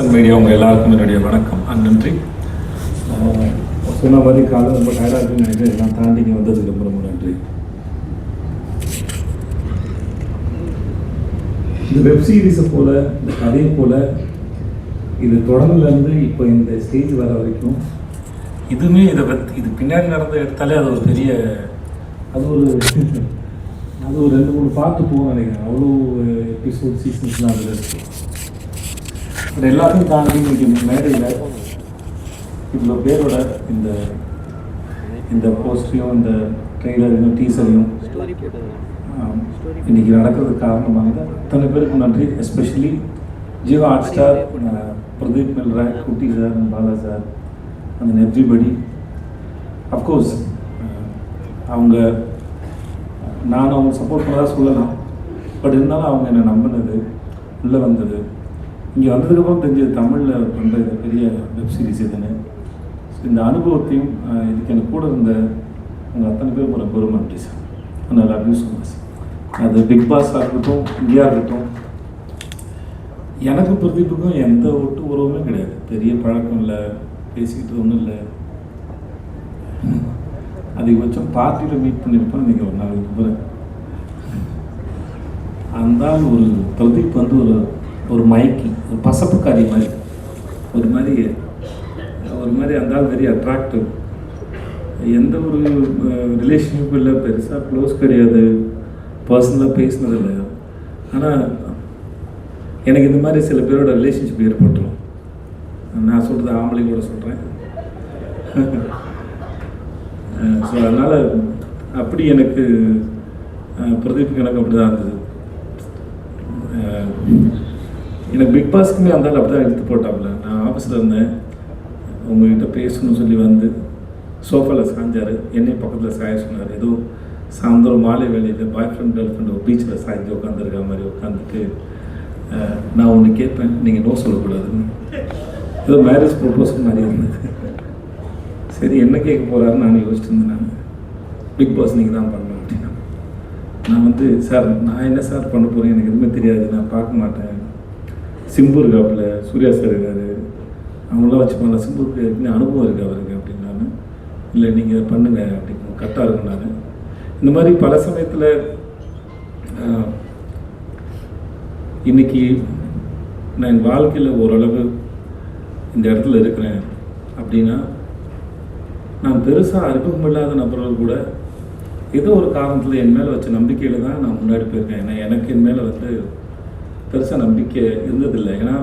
Media உங்கள் எல்லாருக்கும் என்னுடைய வணக்கம் நன்றி. சொன்ன மாதிரி காலம் ரொம்ப டயர்டாக இருக்குன்னு நினைக்கிறேன். எல்லாம் தாண்டி இங்கே வந்ததுக்கு ரொம்ப ரொம்ப நன்றி. இந்த வெப் சீரிஸை போல், இந்த கதையை போல், இது தொடர்ந்துலேருந்து இப்போ இந்த ஸ்டேஜ் வர வரைக்கும் இதுவுமே இது பின்னாடி நடந்த எடுத்தாலே அது ஒரு பெரிய அது ஒரு 2-3 பார்ட்டு போகும் நினைக்கிறேன். அவ்வளோ எபிசோட் சீசன்ஸ்லாம் அதில் இருக்குது. அது எல்லாத்தையும் தாண்டி இன்னைக்கு மேடையில் இவ்வளோ பேரோட இந்த போஸ்டரையும் இந்த ட்ரெய்லரையும் டீசரையும் இன்றைக்கி நடக்கிறதுக்கு காரணமாக அத்தனை பேருக்கு நன்றி. Especially Jeeva Hotstar, Pradeep Melroy, Kutty sir, Bala sir, அந்த எவ்ரிபடி. அஃப்கோர்ஸ் நான் அவங்க சப்போர்ட் பண்ணதாக சொல்லலாம். பட் இருந்தாலும் அவங்க என்னை நம்பினது, உள்ளே வந்தது, இங்கே வந்ததுக்கப்புறம் தெரிஞ்சது தமிழில் பண்ணுற இந்த பெரிய வெப் சீரிஸ் இதுன்னு. இந்த அனுபவத்தையும் இதுக்கு எனக்கு கூட இருந்த உங்கள் அத்தனை பேர் ரொம்ப ரொம்ப நன்றி சார். அதனால் அப்யூஸ் சொன்னேன். அது பிக் பாஸாக இருக்கட்டும், இந்தியா இருக்கட்டும், எனக்கு பிரதீப்புக்கும் எந்த ஒட்டு உறவுமே கிடையாது. பெரிய பழக்கம் இல்லை, பேசிக்கிட்டு ஒன்றும் இல்லை. அதிகபட்சம் பார்ட்டியில் மீட் பண்ணியிருப்பேன். நீங்கள் ஒரு நாள் இருப்பேன். அந்த ஒரு பிரதீப் ஒரு மயக்கி, ஒரு பசப்புக்காரி மாதிரி, ஒரு மாதிரி அந்த வெரி அட்ராக்டிவ். எந்த ஒரு ரிலேஷன்ஷிப்பும் இல்லை, பெருசாக க்ளோஸ் கிடையாது, பர்சனலாக பேசினதில்லை. ஆனால் எனக்கு இந்த மாதிரி சில பேரோட ரிலேஷன்ஷிப் ஏற்பட்டுரும். நான் சொல்கிறது ஆம்பளைங்களோட சொல்கிறேன். ஸோ அதனால் அப்படி எனக்கு பிரதீப்புக்கு எனக்கு அப்படி தான் இருந்தது. எனக்கு பிக் பாஸ்க்குமே அந்த அப்படி தான் எடுத்து போட்டாப்புல. நான் ஆஃபீஸில் இருந்தேன், உங்கள்கிட்ட பேசணும்னு சொல்லி வந்து சோஃபாவில் சாஞ்சார், என்னையும் பக்கத்தில் சாய சொன்னார். ஏதோ சாயந்தரம் மாலை வேலையில் பாய் ஃப்ரெண்ட் கேர்ள் ஃப்ரெண்ட் ஒரு பீச்சில் சாய்ஞ்சி உட்காந்துருக்க மாதிரி உட்காந்துட்டு, நான் ஒன்று கேட்பேன், நீங்கள் நோ சொல்லக்கூடாதுன்னு. ஏதோ மேரேஜ் ப்ரொப்போசல் மாதிரி இருந்தது. சரி, என்ன கேட்க போகிறாருன்னு நான் யோசிச்சுட்டு இருந்தேன். நான் பிக் பாஸ் நீங்கள் தான் பண்ணணும் அப்படின்னா, நான் சார் நான் என்ன சார் பண்ண போகிறேன், எனக்கு எதுவுமே தெரியாது, நான் பார்க்க மாட்டேன். சிம்பு இருக்காப்புல, சூர்யா சார் இருக்காரு, அவங்களாம் வச்சு பண்ணலாம், சிம்புக்கு ஏற்கனவே அனுபவம் இருக்கு அவருக்கு அப்படின்னாரு. இல்லை நீங்கள் பண்ணுங்க அப்படின்னு கரெக்டாக இருக்குன்னாரு. இந்த மாதிரி பல சமயத்தில் இன்றைக்கி நான் என் வாழ்க்கையில் ஓரளவு இந்த இடத்துல இருக்கிறேன் அப்படின்னா, நான் பெருசாக அறிமுகமில்லாத நபர்கள் கூட ஏதோ ஒரு காரணத்தில் என் மேலே வச்ச நம்பிக்கையில் தான் நான் முன்னாடி போயிருக்கேன். ஏன்னா எனக்கு என் மேலே பெருசாக நம்பிக்கை இருந்ததில்லை. ஏன்னா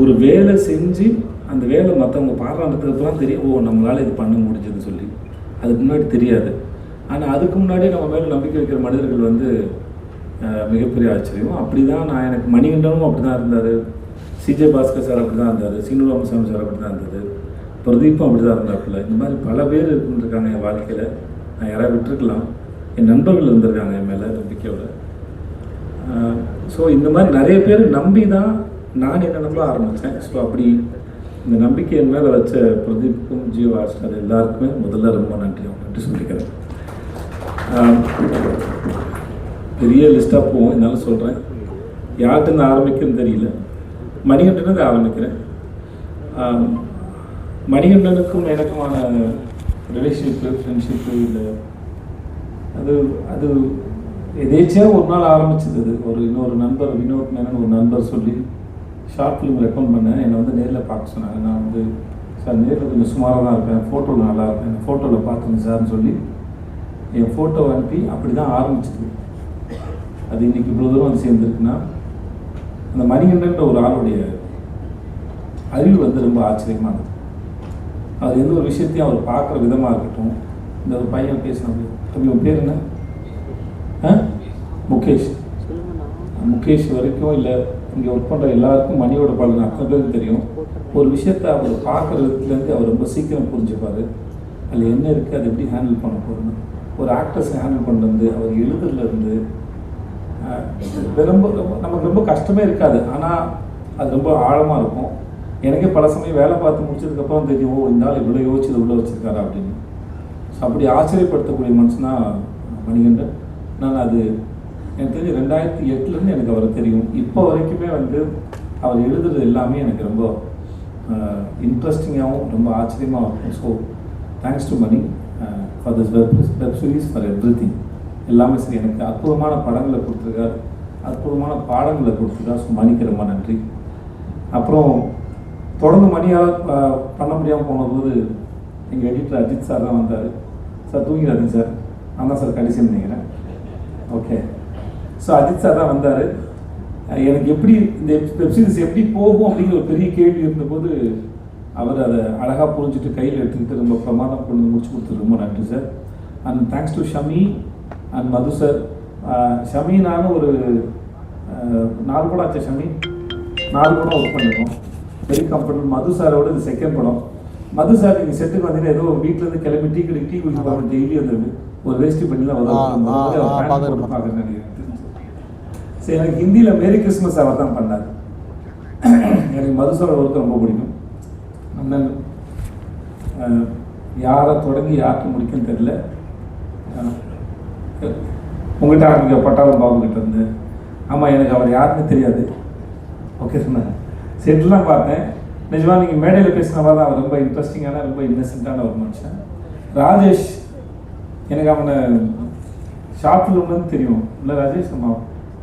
ஒரு வேலை செஞ்சு அந்த வேலை மற்றவங்க பாராட்டுறதுக்கப்புறம் தெரியும், ஓ நம்மளால் இது பண்ண முடிஞ்சதுன்னு சொல்லி. அதுக்கு முன்னாடி தெரியாது. ஆனால் அதுக்கு முன்னாடியே நம்ம மேலே நம்பிக்கை வைக்கிற மனிதர்கள் மிகப்பெரிய ஆச்சரியம். அப்படி தான் எனக்கு மணிகண்டனும் அப்படி தான் இருந்தார், சிஜே பாஸ்கர் சார் அப்படி தான் இருந்தார், சீனு ராமசாமி சார் அப்படி தான் இருந்தது, பிரதீப்பும் அப்படி தான் இருந்தாப்புல. இந்த மாதிரி பல பேர் இருந்துருக்காங்க என் வாழ்க்கையில். நான் யாராவது விட்டுருக்கலாம், என் நண்பர்கள் இருந்திருக்காங்க என் மேலே நம்பிக்கையோட. ஸோ இந்த மாதிரி நிறைய பேர் நம்பி தான் நான் என்னை நம்ப ஆரம்பித்தேன். ஸோ அப்படி இந்த நம்பிக்கை என் மேலே வச்ச பிரதீப்புக்கும் ஜீவா ஹாட் ஸ்டார் எல்லாருக்குமே முதல்ல ரொம்ப நன்றி சொல்லிக்கிறேன். பெரிய லிஸ்ட்டாக போவோம், என்னால் சொல்கிறேன். யார்கிட்ட ஆரம்பிக்கிறதுன்னு தெரியல. மணிகண்டனுக்கு ஆரம்பிக்கிறேன். மணிகண்டனுக்கும் எனக்குமான ரிலேஷன்ஷிப்பு, ஃப்ரெண்ட்ஷிப்பு இல்லை, அது எதேச்சியாக ஒரு நாள் ஆரம்பிச்சது. இன்னொரு நண்பர், வினோத் மேனன் ஒரு நண்பர் சொல்லி ஷார்ட் ஃபிலிம் ரெக்கமெண்ட் பண்ணேன். என்னை நேரில் பார்க்க சொன்னாங்க. நான் சார் நேரில் கொஞ்சம் சுமாராக தான் இருப்பேன், ஃபோட்டோவில் நல்லா இருப்பேன், ஃபோட்டோவில் பார்த்துங்க சார்னு சொல்லி என் ஃபோட்டோ அனுப்பி அப்படி தான் ஆரம்பிச்சிது. அது இன்றைக்கி இவ்வளோ தூரம் சேர்ந்துருக்குன்னா, அந்த மணிகண்டன்ற ஒரு ஆளுடைய அறிவு ரொம்ப ஆச்சரியமானது. அது எந்த ஒரு விஷயத்தையும் அவர் பார்க்குற விதமாக இருக்கட்டும். இந்த ஒரு பையன் பேசினது, தம்பி உன் பேர் என்ன? முகேஷ் வரைக்கும் இல்லை, இங்கே ஒர்க் பண்ணுற எல்லாருக்கும் மணியோட பலன் அத்தனை பேருக்கு தெரியும். ஒரு விஷயத்தை அவர் பார்க்குறதுலேருந்து அவர் ரொம்ப சீக்கிரம் புரிஞ்சுப்பார். அதில் என்ன இருக்குது, அது எப்படி ஹேண்டில் பண்ண போகிறோன்னு. ஒரு ஆக்டர்ஸை ஹேண்டில் பண்ணுறது, அவர் எழுதுறதுலேருந்து ரொம்ப நமக்கு ரொம்ப கஷ்டமே இருக்காது. ஆனால் அது ரொம்ப ஆழமாக இருக்கும். எனக்கே பல சமயம் வேலை பார்த்து முடிச்சதுக்கப்புறம் தெரியும், ஓ இந்த ஆள் இவ்வளோ யோசிச்சது உள்ளே வச்சுருக்காரா அப்படின்னு. ஸோ அப்படி ஆச்சரியப்படுத்தக்கூடிய மனுஷனா மணிகண்டன். நான் அது எனக்கு தெரிஞ்சு 2008 எனக்கு அவரை தெரியும். இப்போ வரைக்குமே அவர் எழுதுறது எல்லாமே எனக்கு ரொம்ப இன்ட்ரெஸ்டிங்காகவும் ரொம்ப ஆச்சரியமாக இருக்கும். So thanks to Mani for this web series for everything. எல்லாமே சரி, எனக்கு அற்புதமான படங்களை கொடுத்துருக்காரு, அற்புதமான பாடங்களை கொடுத்துருக்காரு. ஸோ மணிக்கு ரொம்ப நன்றி. அப்புறம் தொடர்ந்து மணியால் பண்ண முடியாமல் போனபோது எங்கள் எடிட்டர் அஜித் சார் தான் வந்தார். சார் தூங்கிடாதீங்க சார், நான் தான் சார் கடைசின்னு நினைக்கிறேன். ஓகே, ஸோ அஜித் சார் தான் வந்தார். எனக்கு எப்படி இந்த வெப்சீரிஸ் எப்படி போகும் அப்படிங்கிற ஒரு பெரிய கேள்வி இருந்தபோது அவர் அதை அழகாக புரிஞ்சுட்டு கையில் எடுத்துக்கிட்டு ரொம்ப பிரமாதம் கொண்டு முடிச்சு கொடுத்தது ரொம்ப நன்றி sir. And thanks to Shami and Madhu sir. Shami நானும் ஒரு 4 படம் ஆச்சு. ஷமி 4 படம் ஒர்க் பண்ணியிருக்கோம், வெரி கம்ஃபர்டபுள். மது சாரோட இது செகண்ட் படம். மது சார் நீங்கள் செட்டுக்கு வந்தீங்கன்னா ஏதோ வீட்டிலேருந்து கிளம்பி டீ குடிச்சு போகிற டெய்லி அந்த ஒரு வேஸ்டி பண்ணி தான் பார்க்குறேன் நினைக்கிறேன். சரி, எனக்கு ஹிந்தியில் மேரி கிறிஸ்மஸ் அவர் தான் பண்ணார். எனக்கு மது சாரோட ஒர்க்கு ரொம்ப பிடிக்கும். அண்ணன் யாரை தொடங்கி யாருக்கு முடிக்குன்னு தெரியல. உங்கள்கிட்ட ஆரம்பிக்க பட்டாளம் பாபுக்கிட்ட இருந்து. ஆமாம், எனக்கு அவர் யாருன்னு தெரியாது. ஓகே சொன்னாங்க. செட்டுலாம் பார்த்தேன். நிஜமாக நீங்கள் மேடையில் பேசினவா தான் அவர் ரொம்ப இன்ட்ரெஸ்டிங்கான ரொம்ப இன்னசென்ட்டான ஒரு மனுஷன். ராஜேஷ், எனக்கு அவனை ஷார்ட் ஃபிலிம்னு தெரியும் இல்லை ராஜேஷ்? நம்ம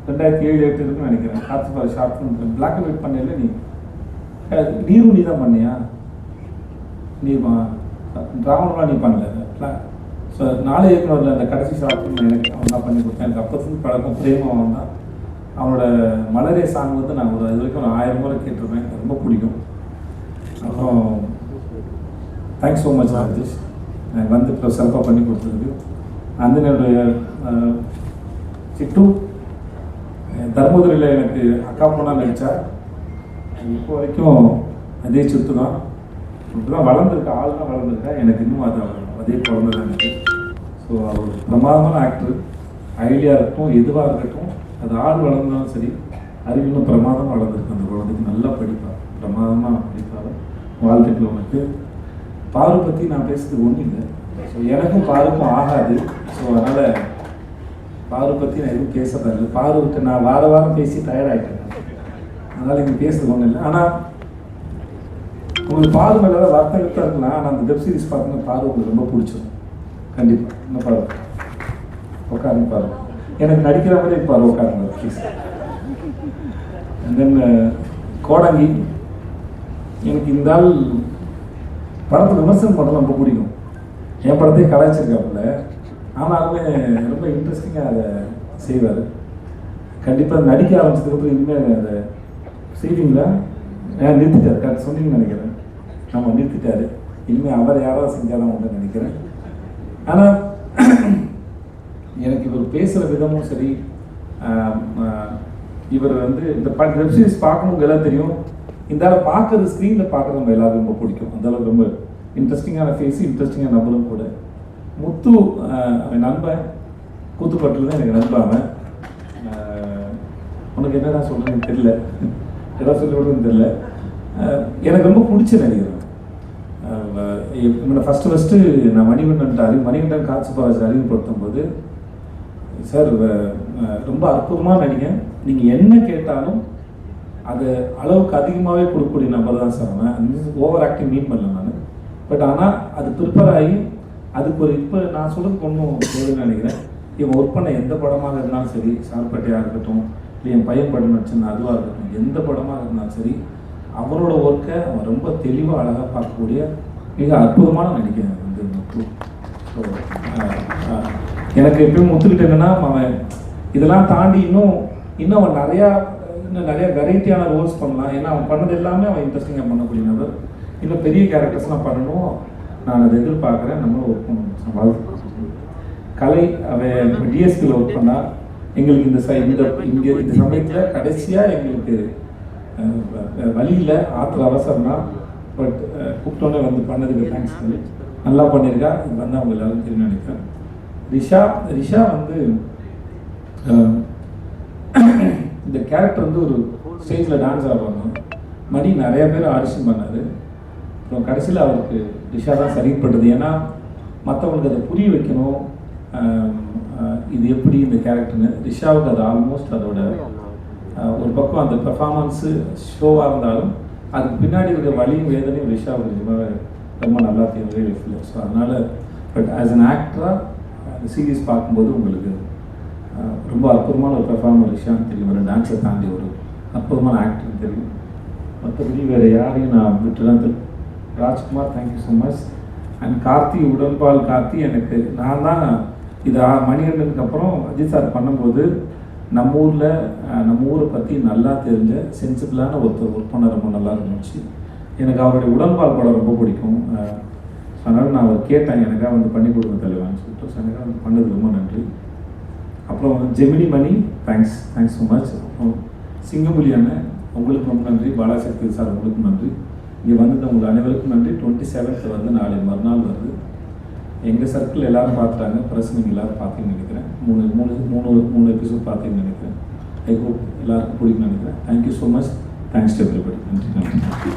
2007-08 இருக்குன்னு நினைக்கிறேன். காத்து short film black and white பண்ணல. நீ தான் பண்ணியா? நீ டிராமாலாம் நீ பண்ணல. ஸோ 4 இயக்குனரில் அந்த கடைசி ஷார்ட் ஃபிலிம் எனக்கு அவன் தான் பண்ணி கொடுத்தேன். எனக்கு அப்போதுன்னு பழக்கம் பிரேமம் அவன் தான். அவனோட மலரே சாங் வந்து நான் ஒரு இது வரைக்கும் 1000 முறை கேட்டிருப்பேன், எனக்கு ரொம்ப பிடிக்கும். அப்புறம் தேங்க்ஸ் ஸோ மச் ராஜேஷ், எனக்கு வந்து இப்போ சிறப்பாக பண்ணி கொடுத்துருக்கு. அந்தனுடைய சிட்டு தர்மபுரியில் எனக்கு அக்கா பொண்ணாக நடித்தா. இப்போ வரைக்கும் அதே சிட்டு தான். இப்படி தான் வளர்ந்துருக்கா, ஆள் தான் வளர்ந்துருக்கா. எனக்கு இன்னும் அது அதே குழந்தை தான் எனக்கு. ஸோ அவர் பிரமாதமான ஆக்டர். ஐடியா இருக்கட்டும், எதுவாக இருக்கட்டும், அது ஆள் வளர்ந்தாலும் சரி, அறிவிலும் பிரமாதமாக வளர்ந்துருக்கு. அந்த குழந்தைக்கு நல்லா படிப்பார், பிரமாதமாக படிப்பார். வாழ்த்துக்கள் உனக்கு. பாரு பற்றி நான் பேசுறதுக்கு ஒன்றும் இல்லை. ஸோ எனக்கும் பாருக்கும் ஆகாது. ஸோ அதனால் பாரு பற்றி நான் எதுவும் பேசுறதில்லை. பாருக்கிட்ட நான் வாரம் பேசி டயர்டாகிட்டேன். அதனால் இங்கே பேசுறது ஒன்றும் இல்லை. ஆனால் உங்களுக்கு பாரு மேலே தான் வருத்தம் இருக்கலாம். ஆனால் அந்த வெப் சீரிஸ் பார்த்தீங்கன்னா பாரு உங்களுக்கு ரொம்ப பிடிச்சிடும். கண்டிப்பாக இன்னும் பாரு உட்காந்து பாரு. எனக்கு நடிக்கிற மாதிரி பாரு உட்காருங்க ப்ளீஸ். அண்ட் தென் கோடங்கி, எனக்கு இந்த ஆள் படத்தை விமர்சனம் பண்ணலாம் ரொம்ப பிடிக்கும். என் படத்தையும் கலாய்ச்சிருக்காப்புல, ஆனாலுமே ரொம்ப இன்ட்ரெஸ்டிங்காக அதை செய்வார். கண்டிப்பாக நடிக்க ஆரம்பிச்சதுக்கப்புறம் இனிமேல் அதை செய்வீங்களா? நிறுத்திட்டார், கரெக்ட் சொன்னீங்கன்னு நினைக்கிறேன். நம்ம நிறுத்திட்டாரு. இனிமேல் அவர் யாராவது செஞ்சாலும் உண்டு நினைக்கிறேன். ஆனால் எனக்கு இவர் பேசுகிற விதமும் சரி, இவர் வந்து இந்த வெப் சீரிஸ் பார்க்கணுங்க எல்லாம் தெரியும். இந்த ஆளை பார்க்குறது ஸ்க்ரீனில் பார்க்குறது நம்ம எல்லாரும் ரொம்ப பிடிக்கும். அந்தளவுக்கு ரொம்ப இன்ட்ரெஸ்டிங்கான ஃபேஸு, இன்ட்ரெஸ்டிங்கான நம்பரும் கூட. முத்து அவன் நண்பன், கூத்துப்பட்டில் தான் எனக்கு நண்பாவன். உனக்கு என்னடா சொல்கிறேன்னு தெரியல, எதாவது சொல்லி விடுறதுன்னு தெரியல. எனக்கு ரொம்ப பிடிச்ச நடிகர். ஃபஸ்ட்டு நான் மணிகண்டன் காட்சி பாராஜ் அறிமுகப்படுத்தும் போது, சார் ரொம்ப அற்புதமாக நடிகன், நீங்கள் என்ன கேட்டாலும் அது அளவுக்கு அதிகமாகவே கொடுக்கக்கூடிய நம்பர் தான் சார். அவன் ஓவர் ஆக்டிங் மீன் பண்ணல நான். பட் ஆனால் அது ப்ரிப்பேர் ஆகி அதுக்கு ஒரு இப்போ நான் சொல்லுறதுக்கு ஒன்றும் சொல்லுன்னு நினைக்கிறேன். இவன் ஒர்க் பண்ண எந்த படமாக இருந்தாலும் சரி, சார்பட்டையாக இருக்கட்டும், இல்லை என் பையன் படம் நடிச்சுன்னு அதுவாக இருக்கட்டும், எந்த படமாக இருந்தாலும் சரி, அவனோட ஒர்க்கை அவன் ரொம்ப தெளிவாக அழகாக பார்க்கக்கூடிய மிக அற்புதமான நடிகை வந்து முத்து. ஸோ எனக்கு எப்பயும் முத்துக்கிட்ட என்னன்னா, அவன் இதெல்லாம் தாண்டி இன்னும் அவன் நிறையா வெரைட்டியான ரோல்ஸ் பண்ணலாம். ஏன்னா அவன் பண்ணது எல்லாமே அவன் இன்ட்ரெஸ்டிங்காக பண்ணக்கூடிய நபர். இன்னும் பெரிய கேரக்டர்ஸ்லாம் பண்ணணும், நான் அதை எதிர்பார்க்குறேன். நம்மளும் ஒர்க் பண்ணணும். வாழ்க்கை கலை அவன் டிஎஸ்பியில் ஒர்க் பண்ணால் எங்களுக்கு இந்த சமயத்தில் கடைசியாக எங்களுக்கு வழியில் ஆத்திர அவசரம்னா, பட் கூப்பிட்டோன்னே வந்து பண்ணதுக்கு தேங்க்ஸ் சொல்லி நல்லா பண்ணியிருக்கா. இது வந்து அவங்க எல்லாரும் தெரியும் நினைக்கிறேன். ரிஷா வந்து இந்த கேரக்டர் வந்து ஒரு ஸ்டேஜில் டான்ஸ் ஆடுவாங்க. மணி நிறைய பேர் ஆடிஷன் பண்ணார். அப்புறம் கடைசியில் அவருக்கு ரிஷா தான் சரிப்பட்டது. ஏன்னா மற்றவங்களுக்கு அதை புரிய வைக்கணும், இது எப்படி இந்த கேரக்டர்னு. ரிஷாவுக்கு அது ஆல்மோஸ்ட் அதோட ஒரு பக்கம் அந்த பெர்ஃபார்மன்ஸு ஷோவாக இருந்தாலும் அதுக்கு பின்னாடி இருக்கிற வலியும் வேதனையும் விஷா நிஜமாக ரொம்ப நல்லா தெரியும். ஸோ அதனால் பட் ஆஸ் அன் ஆக்டராக அந்த சீரீஸ் பார்க்கும்போது உங்களுக்கு ரொம்ப அற்புதமான ஒரு பெர்ஃபார்மர் விஷயம் தெரியும். ஒரு டான்ஸை தாண்டி ஒரு அற்புதமான ஆக்டர் தெரியும். மற்றபடி வேறு யாரையும் நான் விட்டுலாம் Rajkumar, thank you so much. And Karthi, உடன்பால் கார்த்தி, எனக்கு நான் தான் இது மணிகண்டனுக்கு அப்புறம் அஜித் சார் பண்ணும்போது நம்ம ஊரை பற்றி நல்லா தெரிஞ்ச சென்சிபிளான ஒருத்தர் ஒர்க் பண்ண ரொம்ப நல்லா இருந்துச்சு. எனக்கு அவருடைய உடன்பால் படம் ரொம்ப பிடிக்கும். அதனால் நான் அவர் கேட்டேன், எனக்காக வந்து பண்ணி கொடுங்க தலைவான்னு சொல்லிட்டு. ஸோ எனக்காக வந்து பண்ணது ரொம்ப நன்றி. அப்புறம் ஜெமினி மணி, தேங்க்ஸ் ஸோ மச். அப்புறம் சிங்கம்புலி அண்ணன், உங்களுக்கு ரொம்ப நன்றி. பாலாசக்தி சார், உங்களுக்கு நன்றி. இங்கே வந்து உங்களுக்கு அனைவருக்கும் நன்றி. 27th வந்து நாளை மறுநாள் வருது. எங்கள் சர்க்கிள் எல்லோரும் பார்த்துட்டாங்க, ப்ரெஸ் நீங்கள் எல்லோரும் பார்த்தீங்கன்னு நினைக்கிறேன். மூணு எபிசோட் பார்த்தீங்கன்னு நினைக்கிறேன். ஐ ஹோப் எல்லாருக்கும் பிடிக்கும்னு நினைக்கிறேன். Thank you so much. Thanks to everybody. நன்றி.